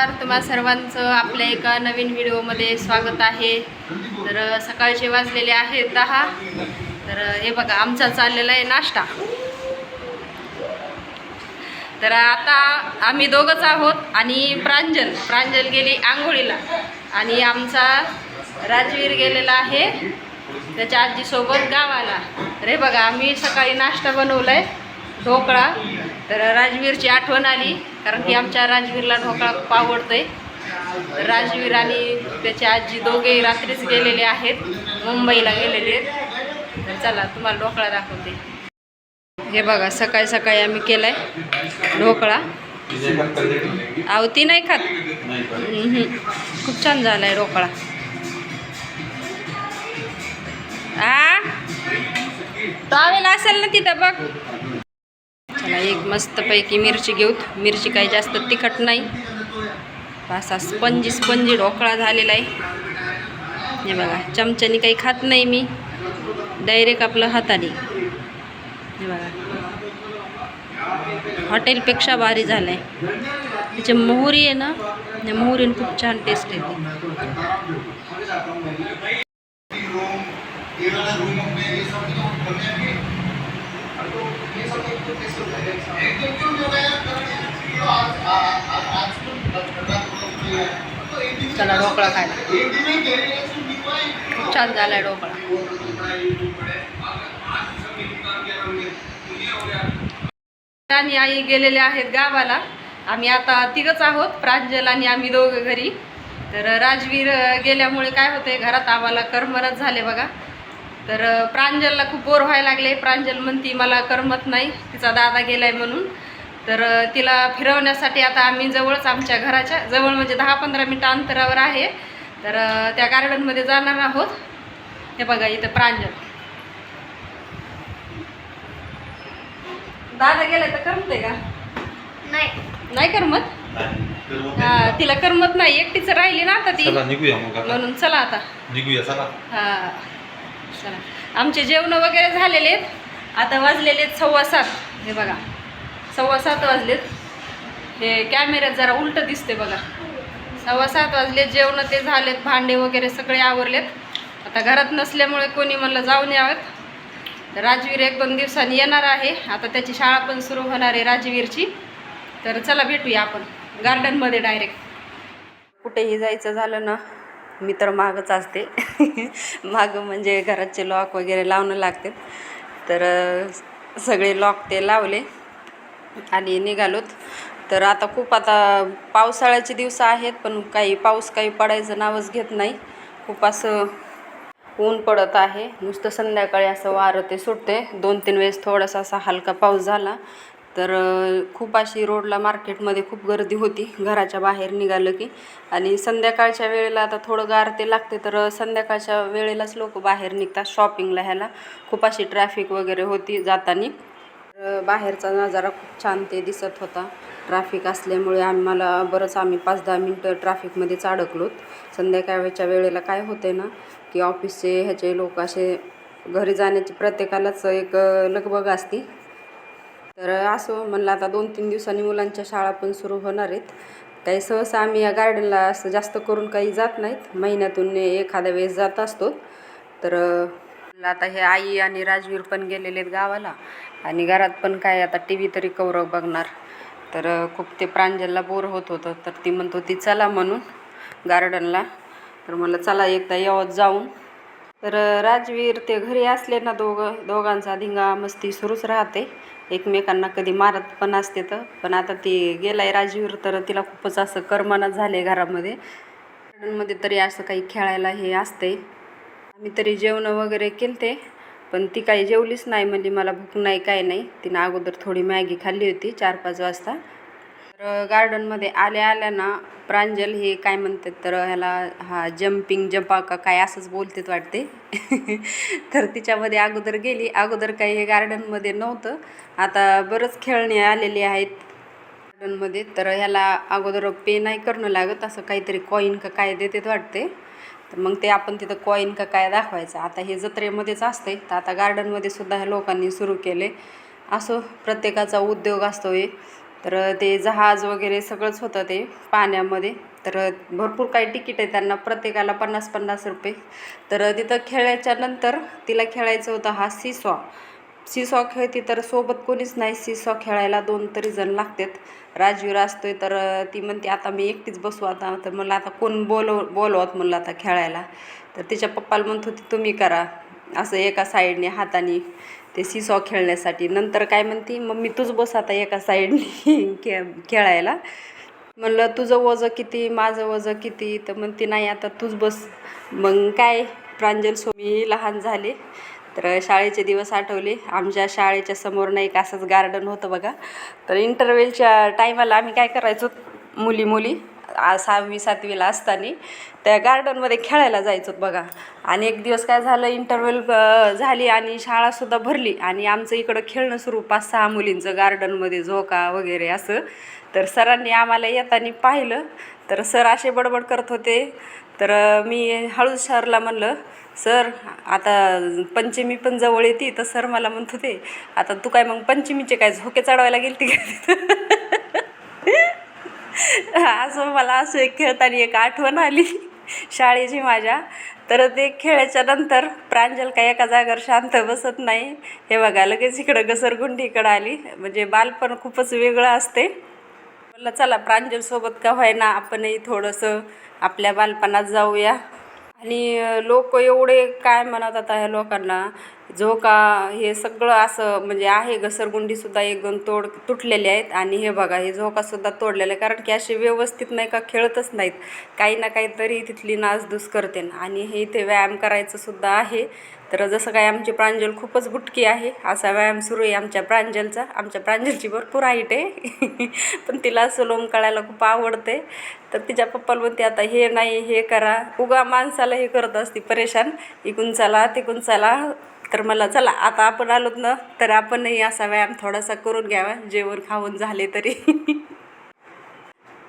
नमस्कार, तुम्हा सर्वांचं आपल्या एका नवीन व्हिडिओमध्ये स्वागत आहे। तर सकाळचे वाजलेले आहेत 10। तर हे बघा आमचा चाललेला आहे नाश्ता। तर आता आम्ही दोघंच आहोत आणि प्रांजल गेली आंघोळीला आणि आमचा राजवीर गेलेला आहे त्याच्या आजीसोबत गावाला। तर हे बघा आम्ही सकाळी नाश्ता बनवलाय ढोकळा। तर राजवीरची आठवण आली कारण की आमच्या राजवीरला ढोकळा खूप आवडतोय। राजवीर आणि त्याची आजी दोघे रात्रीच गेलेले आहेत, मुंबईला गेलेले आहेत। तर चला तुम्हाला ढोकळा दाखवते। हे बघा सकाळी सकाळी आम्ही केलाय ढोकळा। आवती नाही खात, खूप छान झालाय ढोकळा। टॉवेल असेल ना तिथं बघ। चला एक मस्तपैकी मिरची घेऊ। मिरची काही जास्त तिखट नाही, असा स्पंजी ढोकळा झालेला आहे। हे बघा चमच्यानी काही खात नाही मी, डायरेक्ट आपलं हाताने। हे बघा हॉटेलपेक्षा भारी झालं आहे। त्याची मोहरी आहे ना, त्या मोहरीने खूप छान टेस्ट येते। चला ढोकळा खायला, खूप छान झालाय ढोकळा। आणि आई गेलेले आहेत गावाला। आम्ही आता तिघच आहोत, प्रांजल आणि आम्ही दोघं घरी। तर राजवीर गेल्यामुळे काय होतंय घरात आम्हाला करमरच झाले बघा। तर प्रांजलला खूप बोर व्हायला लागले। प्रांजल म्हणती मला करमत नाही, तिचा दादा गेलाय म्हणून। तर तिला फिरवण्यासाठी आता आम्ही जवळच, आमच्या घराच्या जवळ म्हणजे 10-15 मिनिटं अंतरावर आहे, तर त्या गार्डनमध्ये जाणार आहोत। हे बघा इथं प्रांजल, दादा गेलाय तर करमतंय का? नाही करमत। तिला करमत नाही, एकटीच राहिली ना आता ती, म्हणून चला आता निघूया। चला चला आमचे जेवण वगैरे झालेले आहेत। आता वाजलेले आहेत 7:15। हे बघा 7:15 वाजलेत। हे कॅमेऱ्यात जरा उलट दिसते बघा। 7:15 वाजले, जेवण ते झालेत, भांडे वगैरे सगळे आवरलेत। आता घरात नसल्यामुळे कोणी म्हणलं जाऊन यावेत। राजवीर 1-2 दिवसांनी येणार आहे, आता त्याची शाळा पण सुरू होणार आहे राजवीरची। तर चला भेटूया आपण गार्डनमध्ये डायरेक्ट। कुठेही जायचं झालं ना मी तर मागच असते मागं म्हणजे घराचे लॉक वगैरे लावणं लागते। तर सगळे लॉक ते लावले आणि निघालोत। तर आता खूप आता पावसाळ्याचे दिवस आहेत, पण पाऊस काही पडायचं नावच घेत नाही। खूप असं ऊन पडत आहे, नुसतं संध्याकाळी असं वारं ते सुटते। 2-3 वेळेस थोडासा असा हलका पाऊस झाला। तर खूप अशी रोडला मार्केटमध्ये खूप गर्दी होती घराच्या बाहेर निघालं की। आणि संध्याकाळच्या वेळेला आता थोडं गार ते लागते, तर संध्याकाळच्या वेळेलाच लोक बाहेर निघतात शॉपिंगला। ह्याला खूप अशी ट्रॅफिक वगैरे होती जाताना। बाहेरचा नजारा खूप छान ते दिसत होता। ट्रॅफिक असल्यामुळे आम्ही 5-10 मिनटं ट्रॅफिकमध्येच अडकलोत। संध्याकाळच्या वेळेला काय होते ना की ऑफिसचे ह्याचे लोक असे घरी जाण्याची प्रत्येकालाच एक लगबग असती। तर असं म्हणलं आता 2-3 दिवसांनी मुलांच्या शाळा पण सुरू होणार आहेत। काही सहसा आम्ही या गार्डनला असं जास्त करून काही जात नाहीत, महिन्यातून एखाद्या वेळेस जात असतो। तर आता हे आई आणि राजवीर पण गेलेले आहेत गावाला, आणि घरात पण काय आता TV तरी कौरव बघणार। तर खूप ते प्रांजलला बोर होत होतं, तर ती म्हणत होती चला म्हणून गार्डनला। तर मला चला एकदा यावत जाऊन। तर राजवीर ते घरी असले ना दोघांचा धिंगा मस्ती सुरूच राहते, एकमेकांना कधी मारत पण असते। पण आता ती गेलाय राजवीर, तर तिला खूपच असं करमना झाले घरामध्ये। गार्डनमध्ये तरी असं काही खेळायला हे असते। आम्ही तरी जेवण वगैरे केलते, पण ती काही जेवलीच नाही, म्हणजे मला भूक नाही काय नाही। तिनं अगोदर थोडी मॅगी खाल्ली होती 4-5 वाजता। तर गार्डनमध्ये आल्या ना प्रांजल हे काय म्हणतात, तर ह्याला जम्पिंग जपा का काय असंच बोलतात वाटते तर तिच्यामध्ये अगोदर गेली। अगोदर काही हे गार्डनमध्ये नव्हतं, आता बरंच खेळणे आलेले आहेत गार्डनमध्ये। तर ह्याला अगोदर पे नाही करणं लागत, असं काहीतरी कॉईन का काय देतात वाटते। तर मग ते आपण तिथं कॉईन का काय दाखवायचं। आता हे जत्रेमध्येच असते, तर आता गार्डनमध्ये सुद्धा ह्या लोकांनी सुरू केले। असं प्रत्येकाचा उद्योग असतो हे। तर ते जहाज वगैरे सगळंच होतं ते पाण्यामध्ये. तर भरपूर काही तिकीट आहे त्यांना, प्रत्येकाला 50-50 रुपये. तर तिथं खेळल्याच्या नंतर तिला खेळायचं होतं हा सीसॉ खेळती. तर सोबत कोणीच नाही सीसॉ खेळायला, 2 तरी जण लागतात. राजवीर असतोय तर ती म्हणते आता मी एकटीच बसू आता. तर मला आता कोण बोलवत म्हणलं आता खेळायला. तर तिच्या पप्पाला म्हणत होती तुम्ही करा असं एका साईडने हाताने ते सीसॉ खेळण्यासाठी. नंतर काय म्हणती मम्मी तूच बस आता एका साईडने खेळायला. म्हणलं तुझं वजं किती माझं वजं किती, तर म्हणते नाही आता तूच बस. मग काय प्रांजल मी लहान झाले तर शाळेचे दिवस आठवले. आमच्या शाळेच्या समोर नाही का असंच गार्डन होतं बघा. तर इंटरव्हेलच्या टायमाला आम्ही काय करायचो मुली 6वी-7वीला असताना त्या गार्डनमध्ये खेळायला जायचो बघा. आणि एक दिवस काय झालं इंटरव्हेल झाली आणि शाळासुद्धा भरली आणि आमचं इकडं खेळणं सुरू 5-6 मुलींचं गार्डनमध्ये झोका वगैरे असं. तर सरांनी आम्हाला येताना पाहिलं तर सर असे बडबड करत होते. तर मी हळूच सरला म्हणलं सर आता पंचमी पण जवळ येते. तर सर मला म्हणत होते आता तू काय मग पंचमीचे काय झोके चढवायला गेलती का? असं मला असं एक खेळताना एक आठवण आली शाळेची माझ्या. तर ते खेळायच्या नंतर प्रांजल काय एका जागेवर शांत बसत नाही. हे बघा लगेच इकडं घसरगुंडी इकडं आली. म्हणजे बालपण खूपच वेगळं असते. म्हणलं चला प्रांजलसोबत का होईना आपणही थोडंसं आपल्या बालपणात जाऊया. आणि लोक एवढे काय म्हणत आता ह्या लोकांना झोका हे सगळं असं म्हणजे आहे. घसरगुंडीसुद्धा 1-2 तुटलेले आहेत. आणि हे बघा हे झोकासुद्धा तोडलेलं आहे. कारण की असे व्यवस्थित नाही का खेळतच नाहीत, काही ना काहीतरी तिथली नासधूस करते. आणि हे इथे व्यायाम करायचंसुद्धा आहे. तर जसं काय आमची प्रांजल खूपच बुटकी आहे असा व्यायाम सुरू आहे आमच्या प्रांजलचा. आमच्या प्रांजलची भरपूर हाईट आहे पण तिला असं लोंबकळायला खूप आवडते. तर तिच्या पप्पाला म्हणते आता हे नाही हे करा. उगा माणसाला हे करत असते परेशान, इकून चला तिकून चला. तर मला चला आता आपण आलोत ना तर आपणही असा व्यायाम थोडासा करून घ्यावा जेवण खाऊन झाले तरी.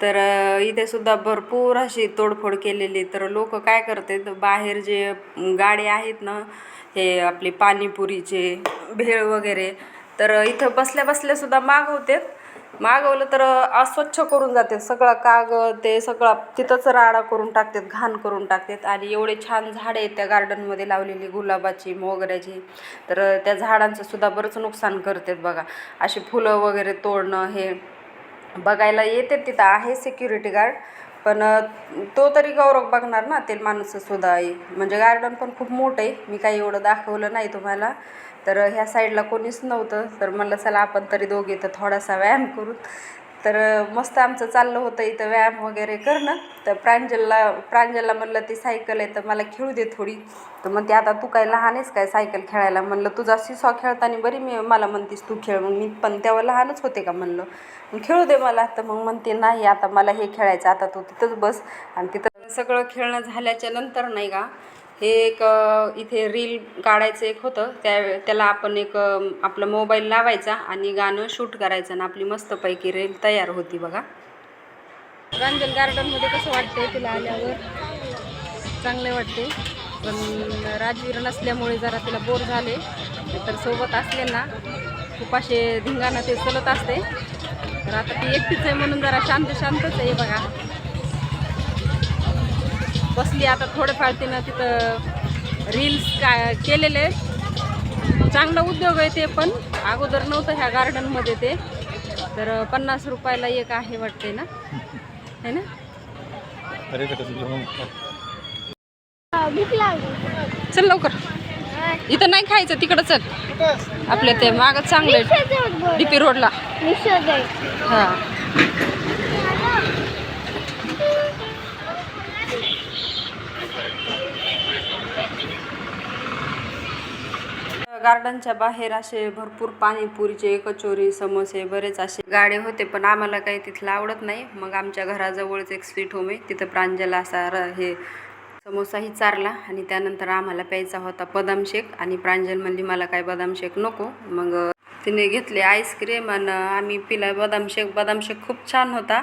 तर इथे सुद्धा भरपूर अशी तोडफोड केलेली. तर लोक काय करतात बाहेर जे गाडे आहेत ना हे आपले पाणीपुरीचे भेळ वगैरे, तर इथं बसल्या बसल्यासुद्धा मागवलं तर अस्वच्छ करून जातात. सगळं कागद ते सगळं तिथंच राडा करून टाकतात, घाण करून टाकतात. आणि एवढे छान झाडे आहेत त्या गार्डनमध्ये लावलेली गुलाबाची मोगऱ्याची. तर त्या झाडांचं सुद्धा बरंच नुकसान करतात बघा. अशी फुलं वगैरे तोडणं हे बघायला येते. तिथं आहे सिक्युरिटी गार्ड पण तो तरी गौरव बघणार ना ते माणूससुद्धा आहे. म्हणजे गार्डन पण खूप मोठं आहे. मी काही एवढं दाखवलं नाही तुम्हाला. तर ह्या साईडला कोणीच नव्हतं. तर म्हणलं चला आपण तरी दोघे तर थोडासा व्यायाम करू. तर मस्त आमचं चाललं होतं इथं व्यायाम वगैरे करणं. तर प्रांजलला म्हणलं ती सायकल आहे तर मला खेळू दे थोडी. तर म्हणते आता तू काय लहान आहेस काय सायकल खेळायला. म्हणलं तुझा सीसॉ खेळताना बरी मला म्हणतीस तू खेळ. मग मी पण तेव्हा लहानच होते का म्हणलं मग खेळू दे मला. तर मग म्हणते नाही आता मला हे खेळायचं, आता तू तिथंच बस. आणि तिथं सगळं खेळणं झाल्याच्या नंतर नाही का हे एक इथे रील काढायचं एक होतं. त्याला आपण एक आपला मोबाईल लावायचा आणि गाणं शूट करायचं आणि आपली मस्तपैकी रील तयार होती बघा. प्रांजल गार्डनमध्ये कसं वाटतंय तुला आल्यावर? चांगले वाटते. पण राजवीर नसल्यामुळे जरा तिला बोर झाले. तर सोबत असले ना खूप असे धिंगाणा ते चलत असते. तर आता ती एकटीच आहे म्हणून जरा शांतच आहे बघा. बसली आता थोडंफार तिनं तिथं रील्स केलेले आहेत. चांगला उद्योग आहे ते पण. अगोदर नव्हतं ह्या गार्डनमध्ये ते. तर 50 रुपयाला एक आहे वाटते ना, है ना. चल लवकर, इथं नाही खायचं तिकडं चल. आपल्या ते मागं चांगलं आहे DP रोडला. हां गार्डनच्या बाहेर असे भरपूर पाणीपुरीचे कचोरी समोसे बरेच असे गाडे होते. पण आम्हाला काही तिथलं आवडत नाही. मग आमच्या घराजवळच एक स्वीट होम आहे तिथं प्रांजला असा हे समोसाही चारला. आणि त्यानंतर आम्हाला प्यायचा होता बदाम शेक. आणि प्रांजल म्हणली मला काय बदाम शेक नको. मग तिने घेतले आईस्क्रीम आणि आम्ही पिला बदाम शेक. बदाम शेक खूप छान होता.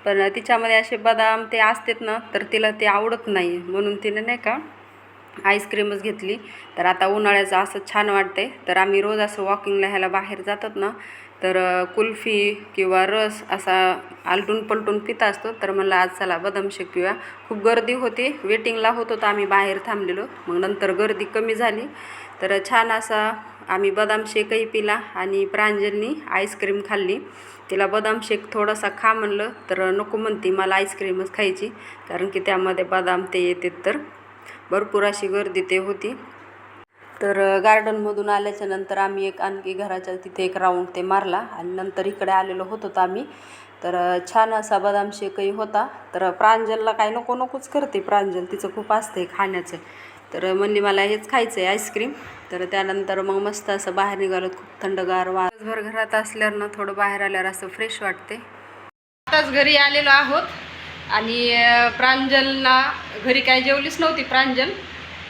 पण तिच्यामध्ये असे बदाम ते असतात ना तर तिला ते आवडत नाही. म्हणून तिने नाही का आईस्क्रीमच घेतली. तर आता उन्हाळ्याचं असं छान वाटतंय. तर आम्ही रोज असं वॉकिंगला ह्याला बाहेर जातात ना, तर कुल्फी किंवा रस असा आलटून पलटून पिता असतो. तर म्हणलं आज चला बदाम शेक पिऊया. खूप गर्दी होती, वेटिंगला होतो तर आम्ही बाहेर थांबलेलो. मग नंतर गर्दी कमी झाली तर छान असा आम्ही बदाम शेकही पिला आणि प्रांजलनी आईस्क्रीम खाल्ली. तिला बदाम शेक थोडासा खा म्हणलं तर नको म्हणते, मला आईस्क्रीमच खायची, कारण की त्यामध्ये बदाम ते येते. तर भरपूर अशी गर्दी ते होती. तर गार्डनमधून आल्याच्या नंतर आम्ही आणखी घराच्या तिथे एक राऊंड ते मारला आणि नंतर इकडे आलेलो होतो आम्ही. तर छान असा बदाम शेकही होता. तर प्रांजलला काय नको नकोच करते प्रांजल, तिचं खूप असते खाण्याचं. तर म्हणली मला हेच खायचं आहे आईस्क्रीम. तर त्यानंतर मग मस्त असं बाहेर निघालो. खूप थंडगार दिवसभर घरात असल्यावर ना थोडं बाहेर आल्यावर असं फ्रेश वाटते. आताच घरी आलेलो आहोत आणि प्रांजलला घरी काय जेवलीच नव्हती प्रांजल.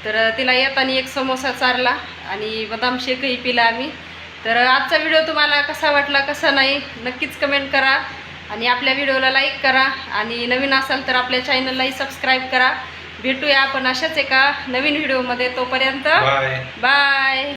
तर तिला येताना एक समोसा चारला आणि बदाम शेकही पिला आम्ही. तर आजचा व्हिडिओ तुम्हाला कसा वाटला कसा नाही नक्कीच कमेंट करा आणि आपल्या व्हिडिओला लाईक करा आणि नवीन असाल तर आपल्या चॅनललाही सबस्क्राईब करा. भेटूया आपण अशाच एका नवीन व्हिडिओमध्ये. तोपर्यंत बाय.